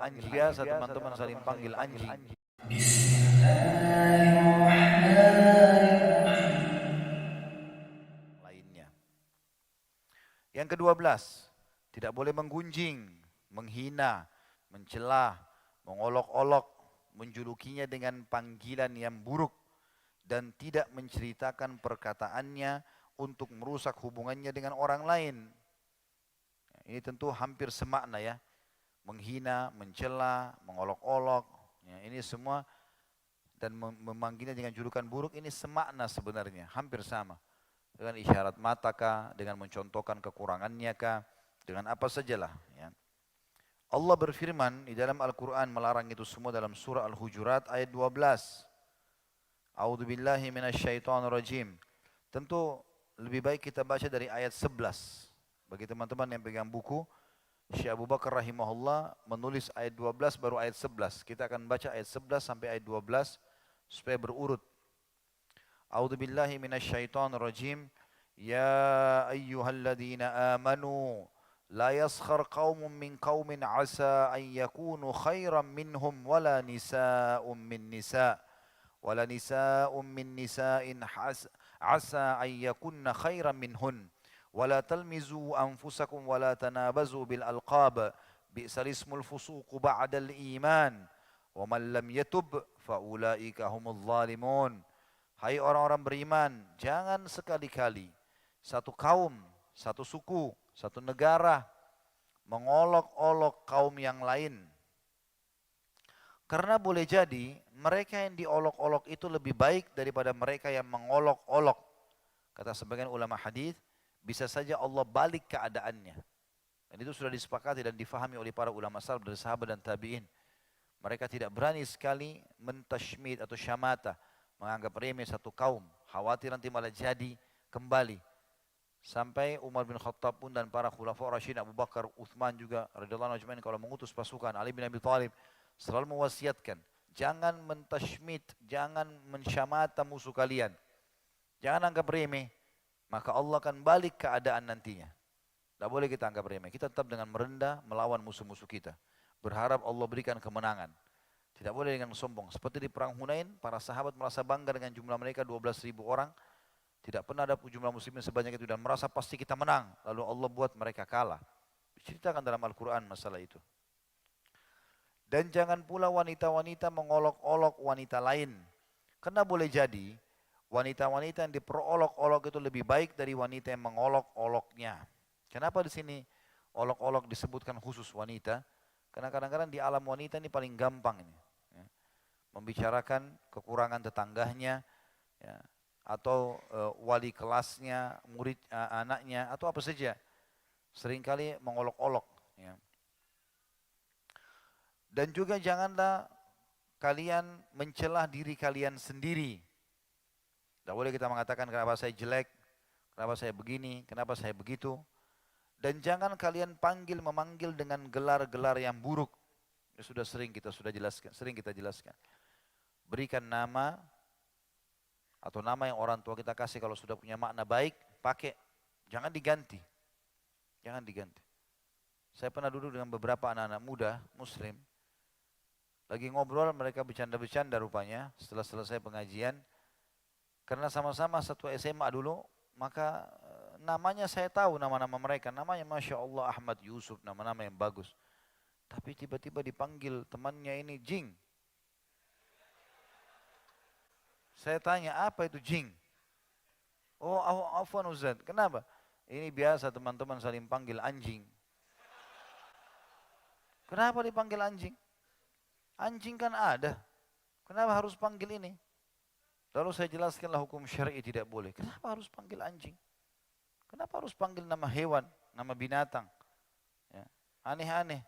Anjing biasa teman-teman saling panggil anjing. Lainnya. Yang ke-12, tidak boleh menggunjing, menghina, mencela, mengolok-olok, menjulukinya dengan panggilan yang buruk dan tidak menceritakan perkataannya untuk merusak hubungannya dengan orang lain. Ini tentu hampir semakna ya. Menghina, mencela, mengolok-olok, ya, ini semua dan memanggilnya dengan julukan buruk ini semakna sebenarnya, hampir sama. Dengan isyarat mata kah, dengan mencontohkan kekurangannya kah, dengan apa sajalah. Ya. Allah berfirman di dalam Al-Quran melarang itu semua dalam surah Al-Hujurat ayat 12. A'udzu billahi minasyaitonir rajim. Tentu lebih baik kita baca dari ayat 11. Bagi teman-teman yang pegang buku, Syekh Abu Bakar rahimahullah menulis ayat 12 baru ayat 11. Kita akan baca ayat 11 sampai ayat 12 supaya berurut. A'udzu billahi minasyaitonir rajim. Ya ayyuhalladzina amanu la yaskhar qaumun min qaumin asa an yakunu khairan minhum wala nisa'un min nisa' wala nisa'un min nisa'in asa an yakunna khairan minhun wala talmizu anfusakum wala tanabazu bil alqab bi'sal ismul fusuq ba'dal iman wa man lam yatub fa ulaika humul zalimun. Hai orang-orang beriman, jangan sekali-kali satu kaum, satu suku, satu negara mengolok-olok kaum yang lain. Karena boleh jadi mereka yang diolok-olok itu lebih baik daripada mereka yang mengolok-olok. Kata sebagian ulama hadis, bisa saja Allah balik keadaannya. Dan itu sudah disepakati dan difahami oleh para ulama salaf dari sahabat dan tabi'in. Mereka tidak berani sekali mentashmid atau syamata, menganggap remeh satu kaum, khawatir nanti malah jadi kembali. Sampai Umar bin Khattab pun dan para khulafa Rasyidin Abu Bakar, Uthman juga radhiyallahu anhu kalau mengutus pasukan, Ali bin Abi Thalib selalu mewasiatkan, jangan mentashmid, jangan mensyamata musuh kalian. Jangan anggap remeh, maka Allah akan balik keadaan nantinya. Tidak boleh kita anggap remeh, kita tetap dengan merendah melawan musuh-musuh kita. Berharap Allah berikan kemenangan. Tidak boleh dengan sombong. Seperti di perang Hunain, para sahabat merasa bangga dengan jumlah mereka 12.000 orang. Tidak pernah ada jumlah muslimin sebanyak itu dan merasa pasti kita menang. Lalu Allah buat mereka kalah. Diceritakan dalam Al-Quran masalah itu. Dan jangan pula wanita-wanita mengolok-olok wanita lain. Karena boleh jadi wanita-wanita yang diperolok-olok itu lebih baik dari wanita yang mengolok-oloknya. Kenapa di sini olok-olok disebutkan khusus wanita? Karena kadang-kadang di alam wanita ini paling gampang ini. Ya. Membicarakan kekurangan tetangganya, ya, atau wali kelasnya, murid anaknya, atau apa saja. Seringkali mengolok-olok. Ya. Dan juga janganlah kalian mencelah diri kalian sendiri. Tidak boleh kita mengatakan kenapa saya jelek, kenapa saya begini, kenapa saya begitu. Dan jangan kalian memanggil dengan gelar-gelar yang buruk. Ya, sudah sering kita jelaskan. Berikan nama atau nama yang orang tua kita kasih kalau sudah punya makna baik, pakai. Jangan diganti. Jangan diganti. Saya pernah duduk dengan beberapa anak-anak muda muslim. Lagi ngobrol, mereka bercanda-bercanda rupanya setelah selesai pengajian. Karena sama-sama satu SMA dulu, maka namanya saya tahu nama-nama mereka. Namanya Masya Allah Ahmad Yusuf, nama-nama yang bagus. Tapi tiba-tiba dipanggil temannya ini Jing. Saya tanya, apa itu Jing? Oh, afwan Ustaz. Kenapa? Ini biasa teman-teman saling panggil anjing. Kenapa dipanggil anjing? Anjing kan ada. Kenapa harus panggil ini? Lalu saya jelaskanlah hukum syar'i tidak boleh. Kenapa harus panggil anjing? Kenapa harus panggil nama hewan, nama binatang? Ya. Aneh-aneh.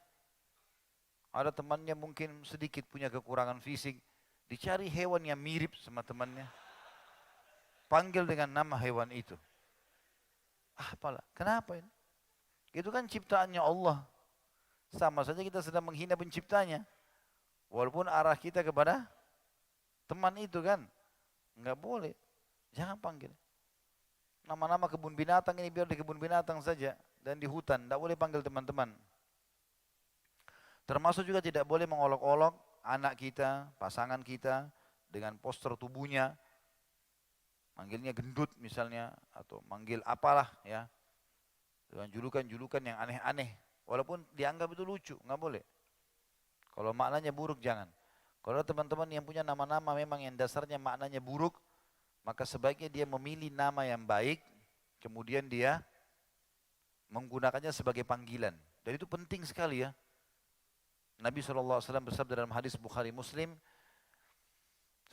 Ada temannya mungkin sedikit punya kekurangan fisik. Dicari hewan yang mirip sama temannya. Panggil dengan nama hewan itu. Apalah, kenapa ini? Itu kan ciptaannya Allah. Sama saja kita sedang menghina penciptanya. Walaupun arah kita kepada teman itu kan. Enggak boleh. Jangan panggil. Nama-nama kebun binatang ini biar di kebun binatang saja. Dan di hutan. Tidak boleh panggil teman-teman. Termasuk juga tidak boleh mengolok-olok anak kita, pasangan kita dengan poster tubuhnya, manggilnya gendut misalnya, atau manggil apalah ya, dengan julukan-julukan yang aneh-aneh. Walaupun dianggap itu lucu, nggak boleh. Kalau maknanya buruk jangan. Kalau teman-teman yang punya nama-nama memang yang dasarnya maknanya buruk, maka sebaiknya dia memilih nama yang baik, kemudian dia menggunakannya sebagai panggilan. Dan itu penting sekali ya. Nabi SAW bersabda dalam hadis Bukhari Muslim,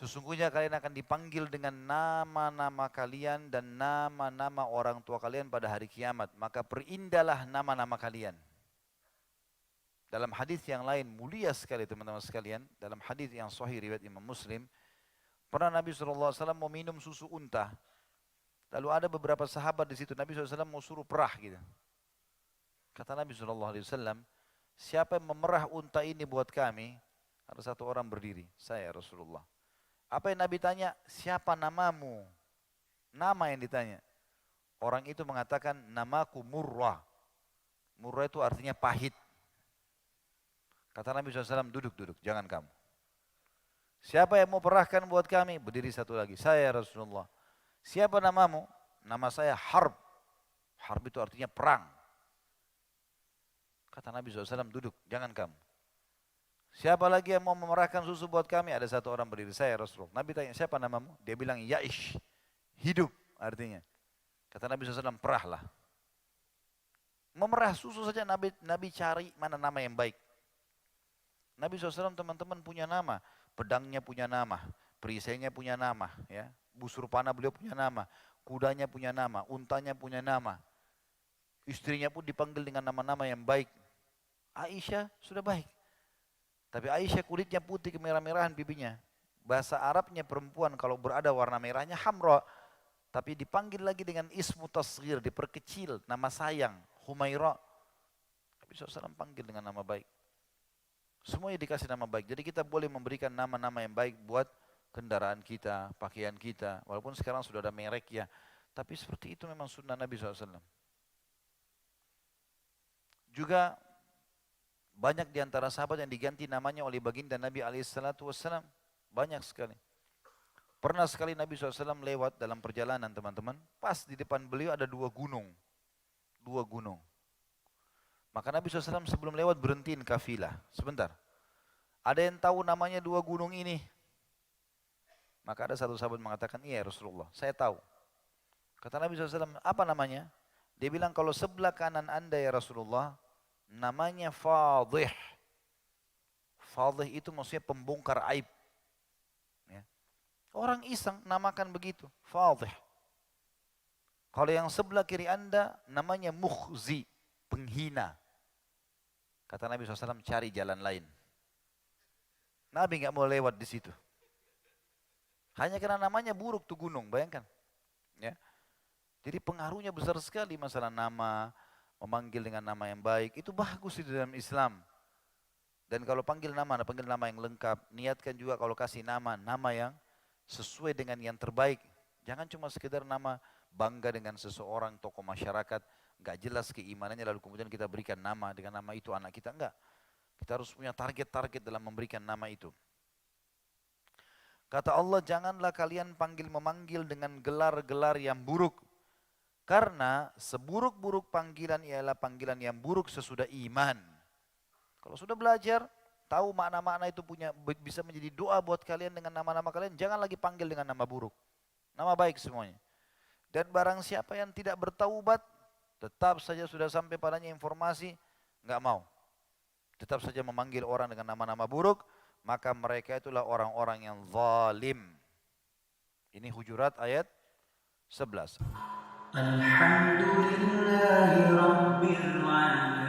sesungguhnya kalian akan dipanggil dengan nama-nama kalian dan nama-nama orang tua kalian pada hari kiamat. Maka perindahlah nama-nama kalian. Dalam hadis yang lain mulia sekali teman-teman sekalian, dalam hadis yang sahih riwayat Imam Muslim, pernah Nabi SAW mau minum susu unta. Lalu ada beberapa sahabat di situ, Nabi SAW mau suruh perah gitu. Kata Nabi SAW, siapa yang memerah unta ini buat kami? Ada satu orang berdiri, saya Rasulullah. Apa yang Nabi tanya? Siapa namamu? Nama yang ditanya. Orang itu mengatakan, namaku Murrah. Murrah itu artinya pahit. Kata Nabi SAW, duduk, jangan kamu. Siapa yang mau perahkan buat kami? Berdiri satu lagi, saya Rasulullah. Siapa namamu? Nama saya Harb. Harb itu artinya perang. Kata Nabi SAW, duduk, jangan kamu. Siapa lagi yang mau memerahkan susu buat kami? Ada satu orang berdiri, saya Rasulullah. Nabi tanya, siapa namamu? Dia bilang, Ya'ish, hidup artinya. Kata Nabi SAW, perahlah. Memerah susu saja Nabi cari mana nama yang baik. Nabi SAW teman-teman punya nama, pedangnya punya nama, perisainya punya nama, ya, busur panah beliau punya nama, kudanya punya nama, untanya punya nama, istrinya pun dipanggil dengan nama-nama yang baik. Aisyah sudah baik, tapi Aisyah kulitnya putih kemerah-merahan pipinya. Bahasa Arabnya perempuan kalau berada warna merahnya hamra, tapi dipanggil lagi dengan ismu tasghir, diperkecil, nama sayang, Humaira. Nabi SAW panggil dengan nama baik. Semuanya dikasih nama baik. Jadi kita boleh memberikan nama-nama yang baik buat kendaraan kita, pakaian kita. Walaupun sekarang sudah ada merek ya. Tapi seperti itu memang sunnah Nabi SAW. Juga banyak di antara sahabat yang diganti namanya oleh baginda Nabi SAW. Banyak sekali. Pernah sekali Nabi SAW lewat dalam perjalanan teman-teman. Pas di depan beliau ada dua gunung. Maka Nabi SAW sebelum lewat berhentiin kafilah. Sebentar. Ada yang tahu namanya dua gunung ini? Maka ada satu sahabat mengatakan, iya Rasulullah, saya tahu. Kata Nabi SAW, apa namanya? Dia bilang, kalau sebelah kanan anda ya Rasulullah, namanya Fadih. Fadih itu maksudnya pembongkar aib. Ya. Orang iseng namakan begitu, Fadih. Kalau yang sebelah kiri anda, namanya Mukhzi. Penghina. Kata Nabi SAW, cari jalan lain. Nabi nggak mau lewat di situ. Hanya karena namanya buruk tuh gunung, bayangkan. Ya. Jadi pengaruhnya besar sekali masalah nama, memanggil dengan nama yang baik, itu bagus di dalam Islam. Dan kalau panggil nama yang lengkap, niatkan juga kalau kasih nama yang sesuai dengan yang terbaik. Jangan cuma sekedar nama bangga dengan seseorang, tokoh masyarakat, nggak jelas keimanannya lalu kemudian kita berikan nama dengan nama itu anak kita, enggak. Kita harus punya target-target dalam memberikan nama itu. Kata Allah, janganlah kalian memanggil dengan gelar-gelar yang buruk. Karena seburuk-buruk panggilan ialah panggilan yang buruk sesudah iman. Kalau sudah belajar, tahu makna-makna itu bisa menjadi doa buat kalian dengan nama-nama kalian, jangan lagi panggil dengan nama buruk. Nama baik semuanya. Dan barang siapa yang tidak bertaubat, tetap saja sudah sampai padanya informasi, enggak mau. Tetap saja memanggil orang dengan nama-nama buruk, maka mereka itulah orang-orang yang zalim. Ini Hujurat ayat 11. Alhamdulillahi Rabbil Alamin.